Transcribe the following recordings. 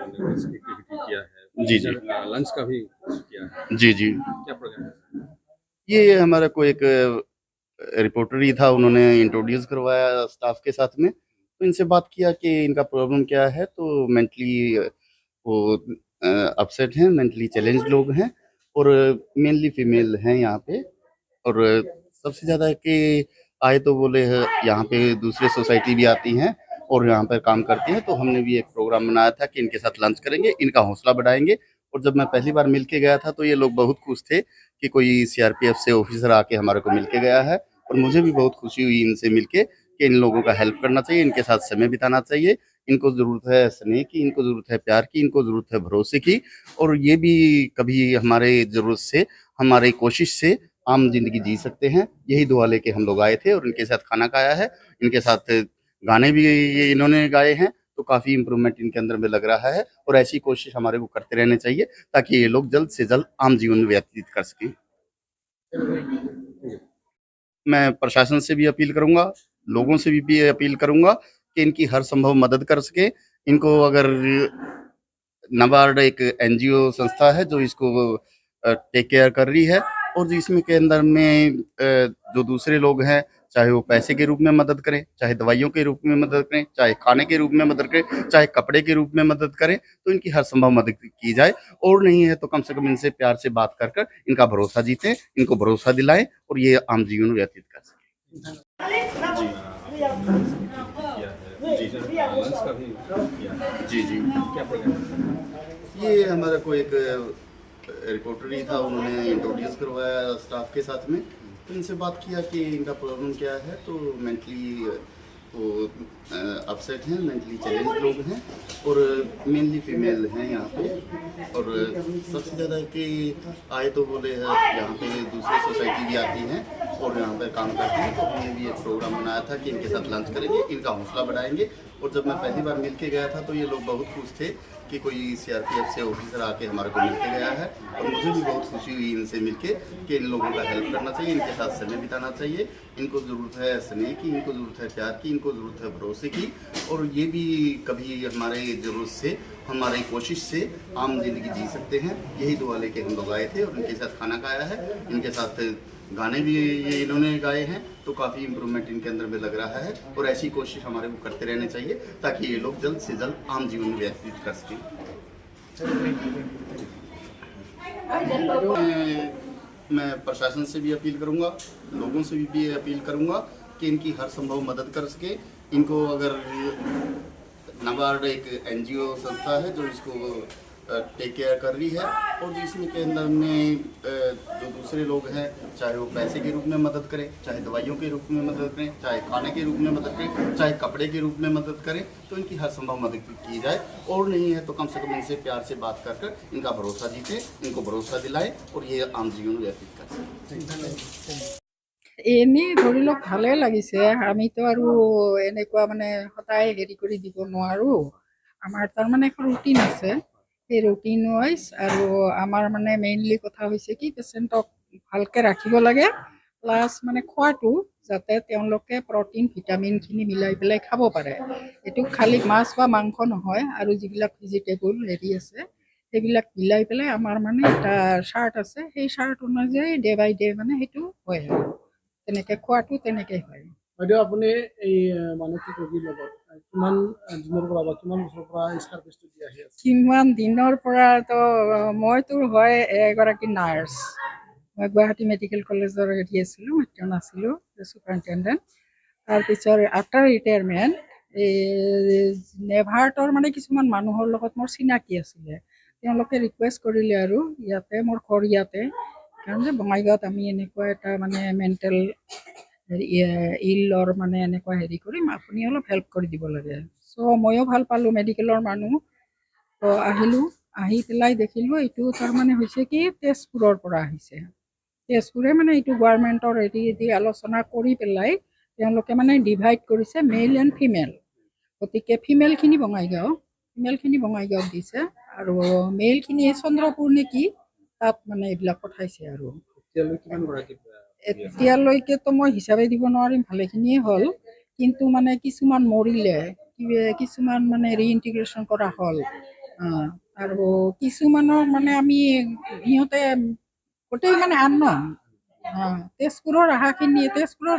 Activity किया है, जी जी lunch का भी किया है, जी जी। क्या प्रोग्राम है? ये हमारा कोई एक रिपोर्टर ही था, उन्होंने इंट्रोड्यूस करवाया स्टाफ के साथ में, तो इनसे बात किया कि इनका प्रॉब्लम क्या है। तो मेंटली वो अपसेट हैं, मेंटली चैलेंज लोग हैं, और मेनली फीमेल हैं यहाँ पे। और सबसे ज़्यादा है कि आए तो बोले हैं यहाँ पे दूसरे सोसाइटी भी आती हैं और यहाँ पर काम करती हैं, तो हमने भी एक प्रोग्राम बनाया था कि इनके साथ लंच करेंगे, इनका हौसला बढ़ाएंगे। और जब मैं पहली बार मिल के गया था तो ये लोग बहुत खुश थे कि कोई सीआरपीएफ से ऑफिसर आके हमारे को मिल के गया है। और मुझे भी बहुत खुशी हुई इनसे मिलके कि इन लोगों का हेल्प करना चाहिए, इनके साथ समय बिताना चाहिए। इनको ज़रूरत है स्नेह की, इनको ज़रूरत है प्यार की, इनको ज़रूरत है भरोसे की। और ये भी कभी हमारे ज़रूरत से, हमारी कोशिश से आम ज़िंदगी जी सकते हैं। यही दुआ लेके हम लोग आए थे और इनके साथ खाना खाया है। इनके साथ गाने भी ये इन्होंने गाए हैं, तो काफ़ी इम्प्रूवमेंट इनके अंदर में लग रहा है। और ऐसी कोशिश हमारे को करते रहने चाहिए ताकि ये लोग जल्द से जल्द आम जीवन व्यतीत कर सकें। मैं प्रशासन से भी अपील करूंगा, लोगों से भी अपील करूंगा कि इनकी हर संभव मदद कर सके। इनको अगर नबार्ड एक एनजीओ संस्था है जो इसको टेक केयर कर रही है, और जो इसमें के अंदर में जो दूसरे लोग हैं, चाहे वो पैसे के रूप में मदद करें, चाहे दवाइयों के रूप में मदद करें, चाहे खाने के रूप में मदद करें, चाहे कपड़े के रूप में मदद करें, तो इनकी हर संभव मदद की जाए। और नहीं है तो कम से कम इनसे प्यार से बात कर कर इनका भरोसा जीतें, इनको भरोसा दिलाएं और ये आम जीवन व्यतीत कर सकें। जी जी लंच का भी किया है, जी जी। क्या प्रोग्राम है? ये हमारा कोई एक रिपोर्टर ही था, उन्होंने इंट्रोड्यूस करवाया स्टाफ के साथ में, तो इनसे बात किया कि इनका प्रॉब्लम क्या है। तो मेंटली वो अपसेट हैं, मेंटली चैलेंज लोग हैं, और मेनली फीमेल हैं यहाँ पे। और सबसे ज़्यादा है कि आए तो बोले हैं यहाँ पे दूसरे सोसाइटी भी आती हैं और यहाँ पर काम करती हैं, तो हमने भी एक प्रोग्राम बनाया था कि इनके साथ लंच करेंगे, इनका हौसला बढ़ाएंगे। और जब मैं पहली बार मिल के गया था तो ये लोग बहुत खुश थे कि कोई सीआरपीएफ से ऑफिसर आके हमारे को मिल के गया है। और मुझे भी बहुत खुशी हुई इनसे मिलके कि इन लोगों का हेल्प करना चाहिए, इनके साथ समय बिताना चाहिए। इनको ज़रूरत है स्नेह की, इनको ज़रूरत है प्यार की, इनको ज़रूरत है भरोसे की। और ये भी कभी हमारे ज़रूरत से, हमारी कोशिश से आम ज़िंदगी जी सकते हैं। यही दुआ लेके हम लोग आए थे और इनके साथ खाना खाया है। इनके साथ गाने भी ये इन्होंने गाए हैं, तो काफ़ी इम्प्रूवमेंट इनके अंदर में लग रहा है। और ऐसी कोशिश हमारे को करते रहने चाहिए ताकि ये लोग जल्द से जल्द आम जीवन व्यतीत कर सकें। मैं प्रशासन से भी अपील करूंगा, लोगों से भी अपील करूंगा कि इनकी हर संभव मदद कर सके। इनको अगर नबार्ड एक एनजीओ संस्था है जो इसको टेक केयर कर रही है, और जो इसमें के अंदर में जो दूसरे लोग हैं, चाहे वो पैसे के रूप में मदद करें, चाहे दवाइयों के रूप में मदद करें, चाहे खाने के रूप में मदद करें, चाहे कपड़े के रूप में मदद करें, तो इनकी हर संभव मदद की जाए। और नहीं है तो कम से कम इनसे प्यार से बात कर कर इनका भरोसा जीतें, इनको भरोसा दिलाएं और ये आम जीवन व्यतीत कर सकें। এনেই ধৰি লওক ভালে লাগিছে। আমিতো আৰু এনেকুৱা মানে সদায় হেৰি কৰি দিব নোৱাৰোঁ। আমাৰ তাৰমানে এখন ৰুটিন আছে, সেই ৰুটিন ৱাইজ। আৰু আমাৰ মানে মেইনলি কথা হৈছে কি পেচেণ্টক ভালকৈ ৰাখিব লাগে, প্লাছ মানে খোৱাটো যাতে তেওঁলোকে প্ৰটিন ভিটামিনখিনি মিলাই পেলাই খাব পাৰে। এইটো খালি মাছ বা মাংস নহয়, আৰু যিবিলাক ভেজিটেবল হেৰি আছে সেইবিলাক মিলাই পেলাই আমাৰ মানে এটা চাৰ্ট আছে, সেই চাৰ্ট অনুযায়ী ডে বাই ডে মানে সেইটো হয় আৰু তেনেকৈ খোৱাটো তেনেকৈ হয়। বাইদেউ আপুনি এই মানসিক ৰোগীৰ লগত কিমান দিনৰ পৰা বা কিমান বছৰৰ পৰা এই ছাৰ্ভিচটো দি আহি আছে? কিমান দিনৰ পৰাতো মইতো হয় এগৰাকী নাৰ্ছ। মই গুৱাহাটী মেডিকেল কলেজৰ হেৰি আছিলোঁ, এতিয়া নাছিলোঁ, ছুপাৰিণ্টেণ্ডেণ্ট। তাৰপিছত আফটাৰ ৰিটায়াৰমেণ্ট এই নেভাৰ্টৰ মানে কিছুমান মানুহৰ লগত মোৰ চিনাকি আছিলে। তেওঁলোকে ৰিকুৱেষ্ট কৰিলে আৰু ইয়াতে মোৰ ঘৰ ইয়াতে, কাৰণ যে বঙাইগাঁৱত আমি এনেকুৱা এটা মানে মেণ্টেল ইলৰ মানে এনেকুৱা হেৰি কৰিম, আপুনি অলপ হেল্প কৰি দিব লাগে। চ' ময়ো ভাল পালোঁ, মেডিকেলৰ মানুহ। তো আহিলোঁ, আহি পেলাই দেখিলোঁ এইটো তাৰমানে হৈছে কি তেজপুৰৰ পৰা আহিছে। তেজপুৰে মানে এইটো গভৰ্ণমেণ্টৰ হেৰি দি আলোচনা কৰি পেলাই তেওঁলোকে মানে ডিভাইড কৰিছে মেল এণ্ড ফিমেল। গতিকে ফিমেলখিনি বঙাইগাঁৱত দিছে, আৰু মেলখিনি চন্দ্ৰপুৰ নে কি তাত মানে এইবিলাক পঠাইছে। আৰু এতিয়ালৈকেতো মই হিচাপে দিব নোৱাৰিম, ভালেখিনিয়ে হ'ল। কিন্তু মানে কিছুমান মৰিলে, কিছুমান মানে ৰিইণ্টিগ্ৰেশ্যন কৰা হ'ল, আৰু কিছুমানৰ মানে আমি সিহঁতে গোটেই মানে আননন তেজপুৰৰ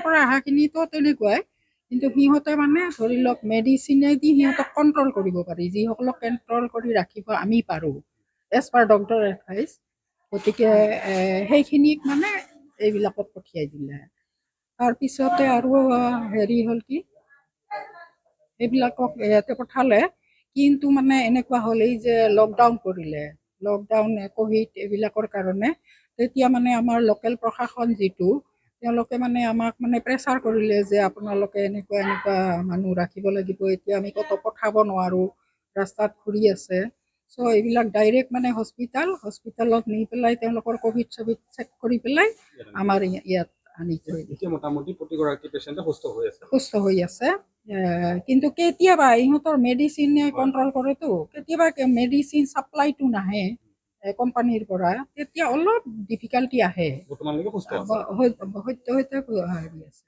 পৰা অহাখিনিতো তেনেকুৱাই, কিন্তু সিহঁতে মানে ধৰি লওক মেডিচিনেদি সিহঁতক কণ্ট্ৰল কৰিব পাৰি, যিসকলক কণ্ট্ৰল কৰি ৰাখিব আমি পাৰোঁ এজ পাৰ ডক্টৰ এডভাইচ। গতিকে সেইখিনিক মানে এইবিলাকত পঠিয়াই দিলে। তাৰপিছতে আৰু হেৰি হ'ল কি, এইবিলাকক ইয়াতে পঠালে, কিন্তু মানে এনেকুৱা হ'ল এই যে লকডাউন কৰিলে, লকডাউন ক'ভিড এইবিলাকৰ কাৰণে, তেতিয়া মানে আমাৰ লোকেল প্ৰশাসন যিটো, তেওঁলোকে মানে আমাক মানে প্ৰেছাৰ কৰিলে যে আপোনালোকে এনেকুৱা মানুহ ৰাখিব লাগিব, এতিয়া আমি ক'তো পঠাব নোৱাৰোঁ, ৰাস্তাত ঘূৰি আছে। চ' এইবিলাক ডাইৰেক্ট মানে হস্পিটেলত নি পেলাই তেওঁলোকৰ ক'ভিড চেক কৰি পেলাই আমাৰ ইয়াত আনি থৈ দিছে। এতিয়া মোটামুটি প্ৰতিগৰাকী পেচেণ্টে সুস্থ হৈ আছে। কিন্তু কেতিয়াবা ইহঁতৰ মেডিচিনে কণ্ট্ৰল কৰেতো, কেতিয়াবা মেডিচিন চাপ্লাইটো নাহে কোম্পানীৰ পৰা, তেতিয়া অলপ ডিফিকাল্টি আহে। বৰ্তমানলৈকে সুস্থ আছে। সৈতে হেৰি আছে।